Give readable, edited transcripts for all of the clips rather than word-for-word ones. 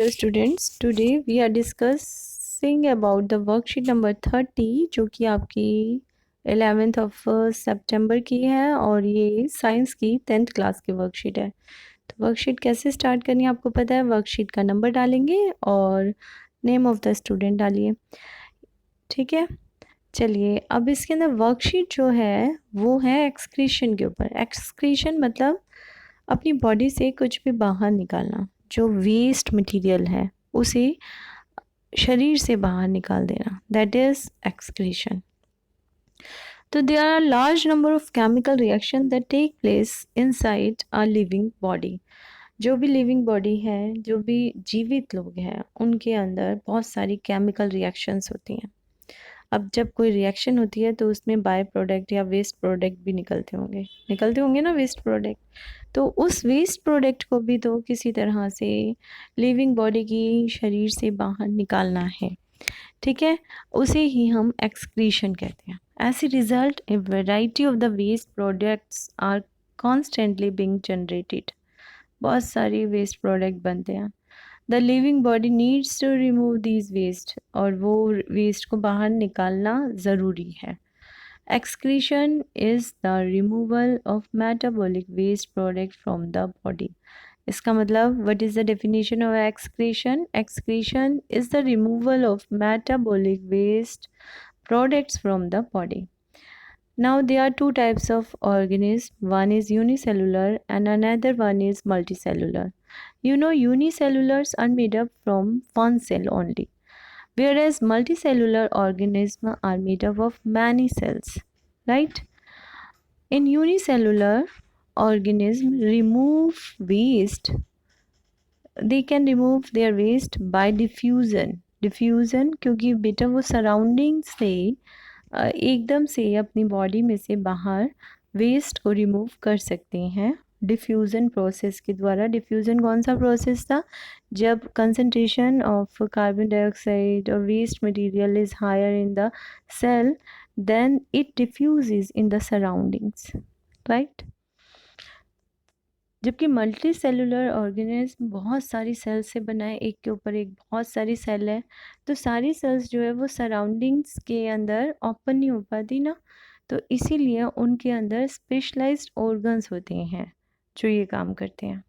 Dear students, today we are discussing about the worksheet number 30 जो कि आपकी 11th of सितंबर की है और ये साइंस की 10th क्लास की वर्कशीट है। तो वर्कशीट कैसे स्टार्ट करनी है आपको पता है, वर्कशीट का नंबर डालेंगे और नेम ऑफ द स्टूडेंट डालिए, ठीक है। चलिए अब इसके अंदर वर्कशीट जो है वो है एक्सक्रीशन के ऊपर। एक्सक्रीशन मतलब अपनी बॉडी से कुछ भी बाहर निकालना, जो वेस्ट मटेरियल है उसे शरीर से बाहर निकाल देना, दैट इज एक्सक्रीशन। तो there are large number of chemical reaction that take place inside a living body. जो भी लिविंग बॉडी है, जो भी जीवित लोग हैं, उनके अंदर बहुत सारी केमिकल रिएक्शंस होती हैं। अब जब कोई रिएक्शन होती है तो उसमें बाय प्रोडक्ट या वेस्ट प्रोडक्ट भी निकलते होंगे ना वेस्ट प्रोडक्ट। तो उस वेस्ट प्रोडक्ट को भी तो किसी तरह से लिविंग बॉडी की शरीर से बाहर निकालना है, ठीक है। उसे ही हम एक्सक्रीशन कहते हैं। As a result a variety of the waste products are constantly being generated. बहुत सारी वेस्ट प्रोडक्ट बनते हैं। The living body needs to remove these waste, और वो वेस्ट को बाहर निकालना ज़रूरी है। Excretion is the removal of metabolic waste product from the body. इसका मतलब what is the definition of excretion? Excretion is the removal of metabolic waste products from the body. Now there are two types of organisms. One is unicellular and another one is multicellular. You know, unicellulars are made up from one cell only, whereas multicellular organisms are made up of many cells, right? In unicellular organism remove waste, they can remove their waste by diffusion क्योंकि बेटा वो surrounding से एकदम से अपनी body में से बाहर वेस्ट को रिमूव कर सकते हैं डिफ्यूज़न प्रोसेस के द्वारा। डिफ्यूज़न कौन सा प्रोसेस था? जब कंसंट्रेशन ऑफ कार्बन डाइऑक्साइड और waste material is higher in the cell, then it diffuses in the surroundings, right. जबकि मल्टी सेलुलर ऑर्गेनिज्म बहुत सारी सेल से बना है, एक के ऊपर एक बहुत सारी सेल है, तो सारी सेल्स जो है वो सराउंडिंग्स के अंदर ओपन नहीं हो पाती ना, तो इसीलिए उनके अंदर स्पेशलाइज्ड ऑर्गन्स होते हैं जो ये काम करते हैं।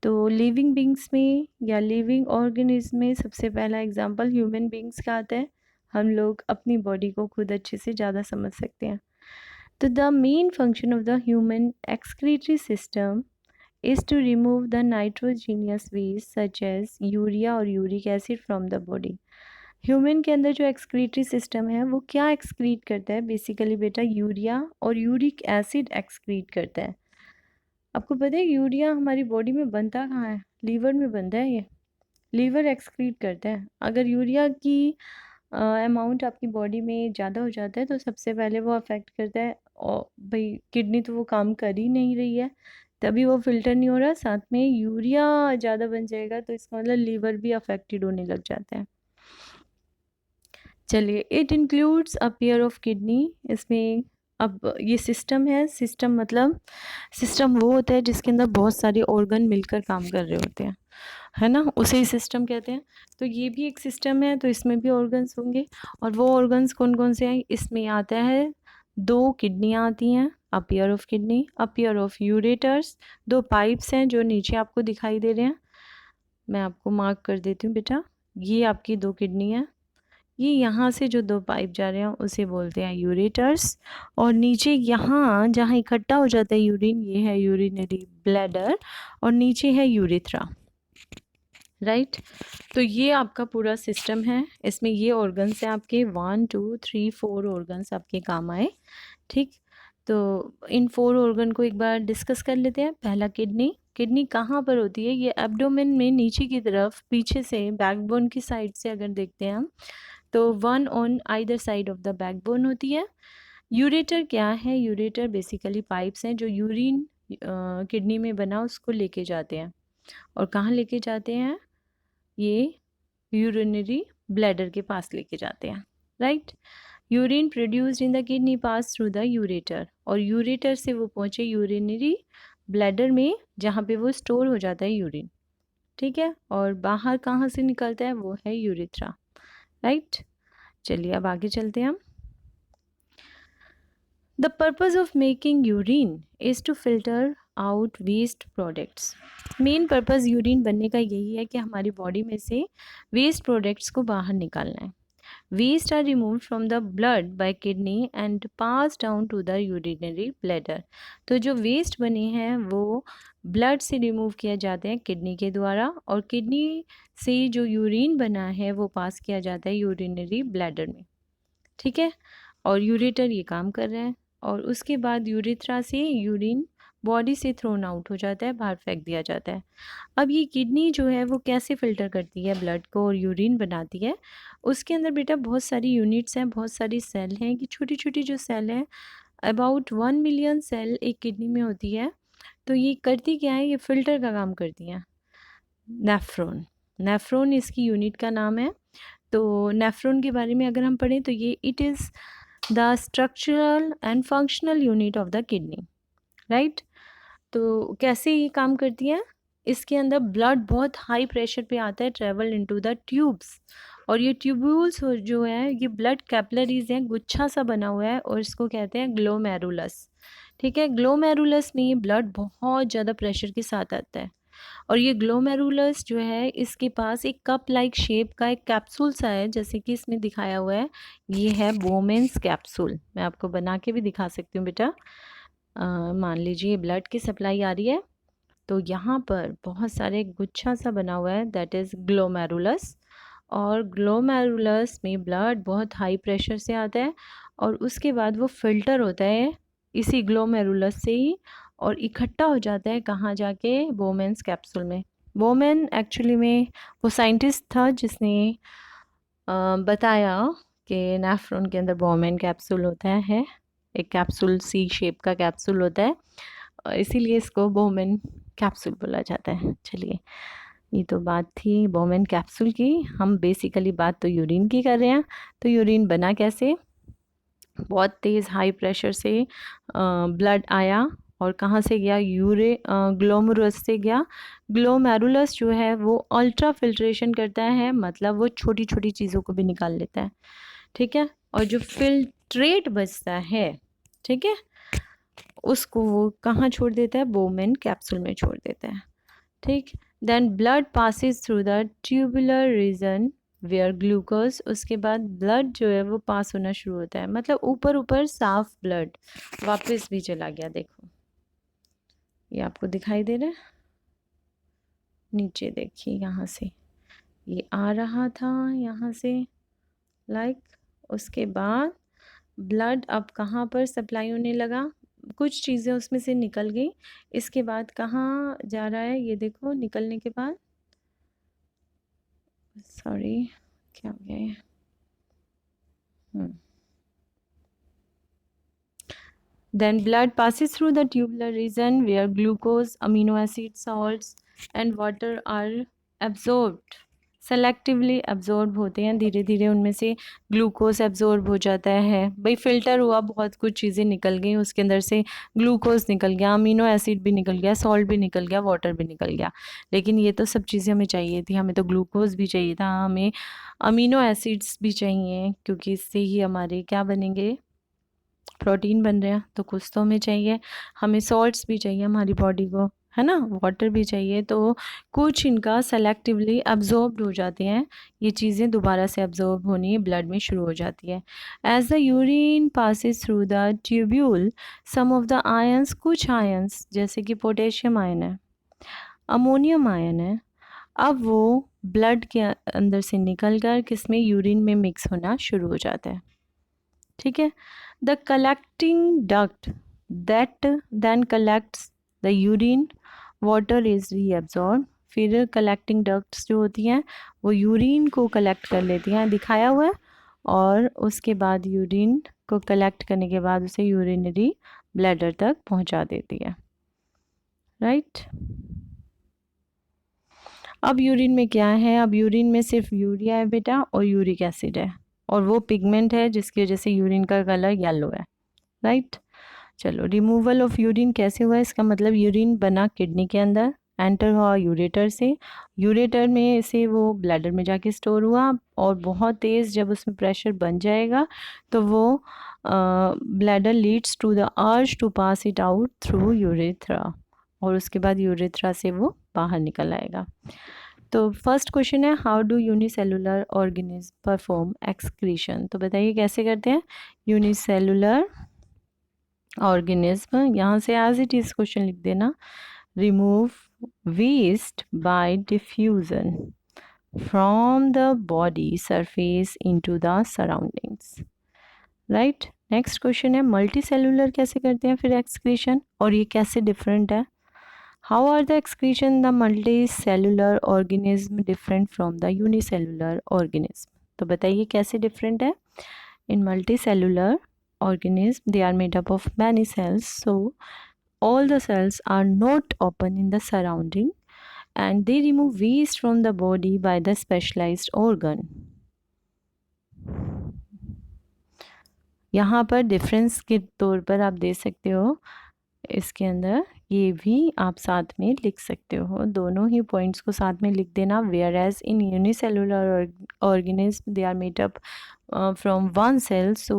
तो लिविंग बींग्स में या लिविंग ऑर्गेनिज्म में सबसे पहला एग्जांपल ह्यूमन बींग्स का आता है। हम लोग अपनी बॉडी को खुद अच्छे से ज़्यादा समझ सकते हैं। तो the main function of the human excretory system is to remove the nitrogenous waste such as urea और uric acid from the body. Human के अंदर जो एक्सक्रीटरी सिस्टम है वो क्या एक्सक्रीट करता है? बेसिकली बेटा यूरिया और यूरिक एसिड एक्सक्रीट करता है। आपको पता है यूरिया हमारी बॉडी में बनता कहाँ है? लीवर में बनता है। ये लीवर एक्सक्रीट करता है। अगर यूरिया की अमाउंट आपकी बॉडी में ज़्यादा हो जाता है तो सबसे पहले वो अफेक्ट करता है, और भाई किडनी तो वो काम कर ही नहीं रही है, तभी वो फिल्टर नहीं हो रहा, साथ में यूरिया ज़्यादा बन जाएगा तो इसका मतलब लीवर भी अफेक्टेड होने लग जाता है। चलिए, it includes a pair of kidney. इसमें अब ये सिस्टम है। सिस्टम मतलब सिस्टम वो होता है जिसके अंदर बहुत सारे ऑर्गन मिलकर काम कर रहे होते हैं, है ना, उसे ही सिस्टम कहते हैं। तो ये भी एक सिस्टम है, तो इसमें भी ऑर्गन्स होंगे। और वो ऑर्गन्स कौन कौन से हैं? इसमें आता है 2 किडनियाँ आती हैं, a pair of kidney, a pair of ureters, 2 pipes हैं जो नीचे आपको दिखाई दे रहे हैं। मैं आपको मार्क कर देती हूँ बेटा, ये आपकी 2 किडनी है। ये यहाँ से जो 2 पाइप जा रहे हैं उसे बोलते हैं यूरेटर्स, और नीचे यहाँ जहाँ इकट्ठा हो जाता है यूरिन, ये है यूरिनरी ब्लैडर, और नीचे है यूरेथ्रा, राइट। तो ये आपका पूरा सिस्टम है। इसमें ये ऑर्गन्स हैं आपके 1 2 3 4 ऑर्गन्स आपके काम आए, ठीक। तो इन 4 ऑर्गन को एक बार डिस्कस कर लेते हैं। पहला किडनी। किडनी कहाँ पर होती है? ये एब्डोमेन में नीचे की तरफ, पीछे से बैकबोन की साइड से अगर देखते हैं हम, तो 1 on either side of the backbone होती है। यूरेटर क्या है? यूरेटर बेसिकली पाइप्स हैं जो यूरिन किडनी में बना उसको लेके जाते हैं। और कहाँ लेके जाते हैं? ये यूरिनरी ब्लैडर के पास लेके जाते हैं, right. Urine produced in the kidney pass through the ureter, और यूरेटर से वो पहुँचे यूरिनरी ब्लैडर में जहाँ पे वो स्टोर हो जाता है यूरिन, ठीक है, और बाहर कहाँ से निकलता है, वो है यूरेथ्रा, राइट। चलिए अब आगे चलते हैं हम। The purpose of making urine is to filter out waste products. Main purpose urine बनने का यही है कि हमारी बॉडी में से वेस्ट प्रोडक्ट्स को बाहर निकालना है। Waste are removed from the blood by kidney and passed down to the urinary bladder। तो जो वेस्ट बने हैं वो ब्लड से रिमूव किए जाते हैं किडनी के द्वारा, और किडनी से जो यूरिन बना है वो पास किया जाता है यूरिनरी ब्लैडर में, ठीक है। और यूरेटर ये काम कर रहे हैं, और उसके बाद यूरेथ्रा से यूरिन बॉडी से थ्रोन आउट हो जाता है, बाहर फेंक दिया जाता है। अब ये किडनी जो है वो कैसे फ़िल्टर करती है ब्लड को और यूरिन बनाती है, उसके अंदर बेटा बहुत सारी यूनिट्स हैं, बहुत सारी सेल हैं कि छोटी छोटी जो सेल हैं, अबाउट 1 मिलियन सेल एक किडनी में होती है। तो ये करती क्या है, ये फ़िल्टर का काम करती हैं। नेफ्रॉन, नेफ्रॉन इसकी यूनिट का नाम है। तो नेफ्रॉन के बारे में अगर हम पढ़ें तो ये it is the structural and functional unit of the kidney, right. तो कैसे ये काम करती हैं, इसके अंदर ब्लड बहुत हाई प्रेशर पे आता है, ट्रेवल इनटू द ट्यूब्स, और ये ट्यूब्यूल्स जो है ये ब्लड कैपिलरीज हैं, गुच्छा सा बना हुआ है, और इसको कहते हैं ग्लोमेरुलस, ठीक है। ग्लोमेरुलस में ये ब्लड बहुत ज़्यादा प्रेशर के साथ आता है, और ये ग्लोमेरुलस जो है इसके पास एक कप लाइक शेप का एक कैप्सूल सा है, जैसे कि इसमें दिखाया हुआ है, ये है बोमेंस कैप्सूल। मैं आपको बना के भी दिखा सकती हूँ बेटा। मान लीजिए ब्लड की सप्लाई आ रही है, तो यहाँ पर बहुत सारे गुच्छा सा बना हुआ है, दैट इज़ ग्लोमेरुलस, और ग्लोमेरुलस में ब्लड बहुत हाई प्रेशर से आता है, और उसके बाद वो फिल्टर होता है इसी ग्लोमेरुलस से ही, और इकट्ठा हो जाता है कहाँ जाके, बोमेंस कैप्सूल में। बोमेन एक्चुअली में वो साइंटिस्ट था जिसने बताया कि नेफ्रॉन के अंदर बोमेन कैप्सूल होता है, एक कैप्सूल सी शेप का कैप्सूल होता है, इसीलिए इसको बोमेन कैप्सूल बोला जाता है। चलिए, ये तो बात थी बोमेन कैप्सूल की, हम बेसिकली बात तो यूरिन की कर रहे हैं। तो यूरिन बना कैसे, बहुत तेज़ हाई प्रेशर से ब्लड आया, और कहाँ से गया, ग्लोमेरुलस से गया। ग्लोमेरुलस जो है वो अल्ट्रा फिल्ट्रेशन करता है, मतलब वो छोटी छोटी चीज़ों को भी निकाल लेता है, ठीक है। और जो फिल्ट्रेट बचता है, ठीक है, उसको वो कहाँ छोड़ देता है, बोमेन कैप्सूल में छोड़ देता है, ठीक। Then blood passes through the tubular region where glucose, उसके बाद ब्लड जो है वो पास होना शुरू होता है, मतलब ऊपर ऊपर साफ ब्लड वापस भी चला गया। देखो ये आपको दिखाई दे रहा है, नीचे देखिए, यहाँ से ये आ रहा था, यहाँ से लाइक, उसके बाद ब्लड अब कहाँ पर सप्लाई होने लगा, कुछ चीज़ें उसमें से निकल गई, इसके बाद कहाँ जा रहा है, ये देखो निकलने के बाद, सॉरी क्या हो गया है, Then blood passes through the tubular region where glucose, amino acids, salts and water are absorbed. Selectively absorb होते हैं, धीरे धीरे उनमें से ग्लूकोज एब्जॉर्ब हो जाता है। भाई फिल्टर हुआ, बहुत कुछ चीज़ें निकल गई, उसके अंदर से ग्लूकोज निकल गया, अमीनो एसिड भी निकल गया, सॉल्ट भी निकल गया, वाटर भी निकल गया। लेकिन ये तो सब चीज़ें हमें चाहिए थी, हमें तो ग्लूकोज भी चाहिए था, हमें अमीनो एसिड्स भी चाहिए, क्योंकि इससे ही हमारे क्या बनेंगे, प्रोटीन बन रहे हैं, तो कुछ तो हमें चाहिए, हमें सॉल्ट्स भी चाहिए हमारी बॉडी को, है ना, वाटर भी चाहिए। तो कुछ इनका सेलेक्टिवली अब्जॉर्ब्ड हो जाते हैं, ये चीज़ें दोबारा से अब्जॉर्ब होनी ब्लड में शुरू हो जाती है। As the urine passes through the tubule, some of the ions, कुछ आयंस जैसे कि पोटेशियम आयन है, अमोनियम आयन है, अब वो ब्लड के अंदर से निकल कर किस में, यूरिन में मिक्स होना शुरू हो जाता है, ठीक है। The collecting duct that then collects the urine, water is reabsorb, फिर कलेक्टिंग डक्ट्स जो होती हैं वो यूरिन को कलेक्ट कर लेती हैं, दिखाया हुआ है, और उसके बाद यूरिन को कलेक्ट करने के बाद उसे यूरिनरी ब्लैडर तक पहुंचा देती है, राइट। अब यूरिन में क्या है, अब यूरिन में सिर्फ यूरिया है बेटा, और यूरिक एसिड है, और वो पिगमेंट है जिसकी वजह से यूरिन का कलर येलो है, राइट। चलो, रिमूवल ऑफ यूरिन कैसे हुआ, इसका मतलब यूरिन बना किडनी के अंदर, एंटर हुआ यूरेटर से, यूरेटर में से वो ब्लैडर में जाके स्टोर हुआ और बहुत तेज़ जब उसमें प्रेशर बन जाएगा तो वो bladder leads to the urge to pass it out through urethra, और उसके बाद यूरेथ्रा से वो बाहर निकल आएगा। तो फर्स्ट क्वेश्चन है, how do unicellular organism perform excretion. तो बताइए कैसे करते हैं यूनिसेलुलर ऑर्गेनिज्म। यहाँ से एज इट इज क्वेश्चन लिख देना, remove waste by diffusion from the body surface into the surroundings, right. Next question है, मल्टी सेलुलर कैसे करते हैं फिर एक्सक्रीशन, और ये कैसे डिफरेंट है। How are the excretion the multicellular organism different from the unicellular organism. तो बताइए कैसे डिफरेंट है। In multicellular organism they are made up of many cells, so all the cells are not open in the surrounding and they remove waste from the body by the specialized organ. यहाँ पर difference के तौर पर आप दे सकते हो, इसके अंदर ये भी आप साथ में लिख सकते हो, दोनों ही पॉइंट्स को साथ में लिख देना। Whereas in unicellular organism they are made up from one cell, so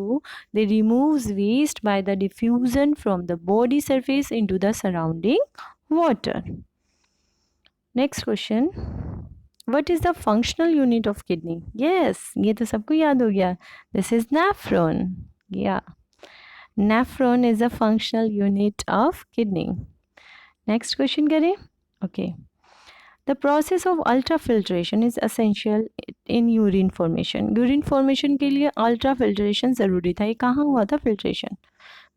they removes waste by the diffusion from the body surface into the surrounding water. Next question, what is the functional unit of kidney? Yes, ये तो सबको याद हो गया, this is nephron. Yeah, nephron is a functional unit of kidney. Next question करें. Okay, the process of ultrafiltration is essential in urine formation. Urine formation के लिए ultrafiltration ज़रूरी था। ये कहाँ हुआ था filtration?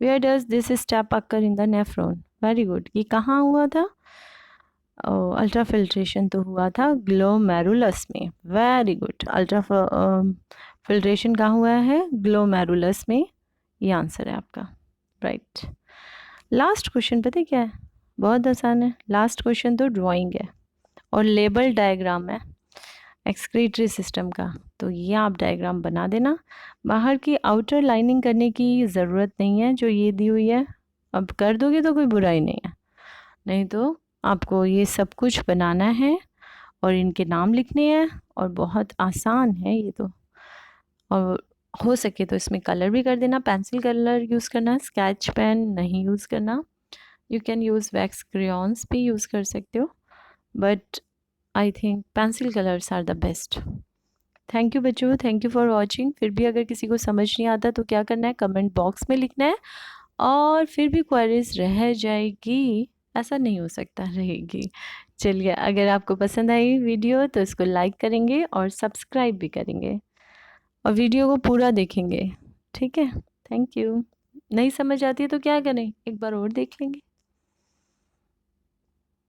Where does this step occur in the nephron? Very good. ये कहाँ हुआ था? अल्ट्राफिल्ट्रेशन तो हुआ था ग्लोमेरुलस में। Very good. फिल्ट्रेशन कहाँ हुआ है? ग्लोमेरुलस में। ये आंसर है आपका, राइट। लास्ट क्वेश्चन पता है क्या है? बहुत आसान है। लास्ट क्वेश्चन तो ड्राइंग है और लेबल डायग्राम है एक्सक्रीटरी सिस्टम का, तो ये आप डायग्राम बना देना। बाहर की आउटर लाइनिंग करने की ज़रूरत नहीं है, जो ये दी हुई है अब कर दोगे तो कोई बुराई नहीं है, नहीं तो आपको ये सब कुछ बनाना है और इनके नाम लिखने हैं और बहुत आसान है ये तो। और हो सके तो इसमें कलर भी कर देना, पेंसिल कलर यूज़ करना, स्केच पेन नहीं यूज़ करना। You can use wax crayons भी यूज़ कर सकते हो, but I think pencil colours are the best. Thank you बच्चों, थैंक यू फॉर वॉचिंग। फिर भी अगर किसी को समझ नहीं आता तो क्या करना है, कमेंट बॉक्स में लिखना है, और फिर भी क्वेरीज रह जाएगी, ऐसा नहीं हो सकता, रहेगी। चलिए, अगर आपको पसंद आई वीडियो तो इसको लाइक करेंगे और सब्सक्राइब भी करेंगे और वीडियो को पूरा देखेंगे, ठीक है। Thank you. नहीं समझ आती है तो क्या करें, एक बार और देख लेंगे।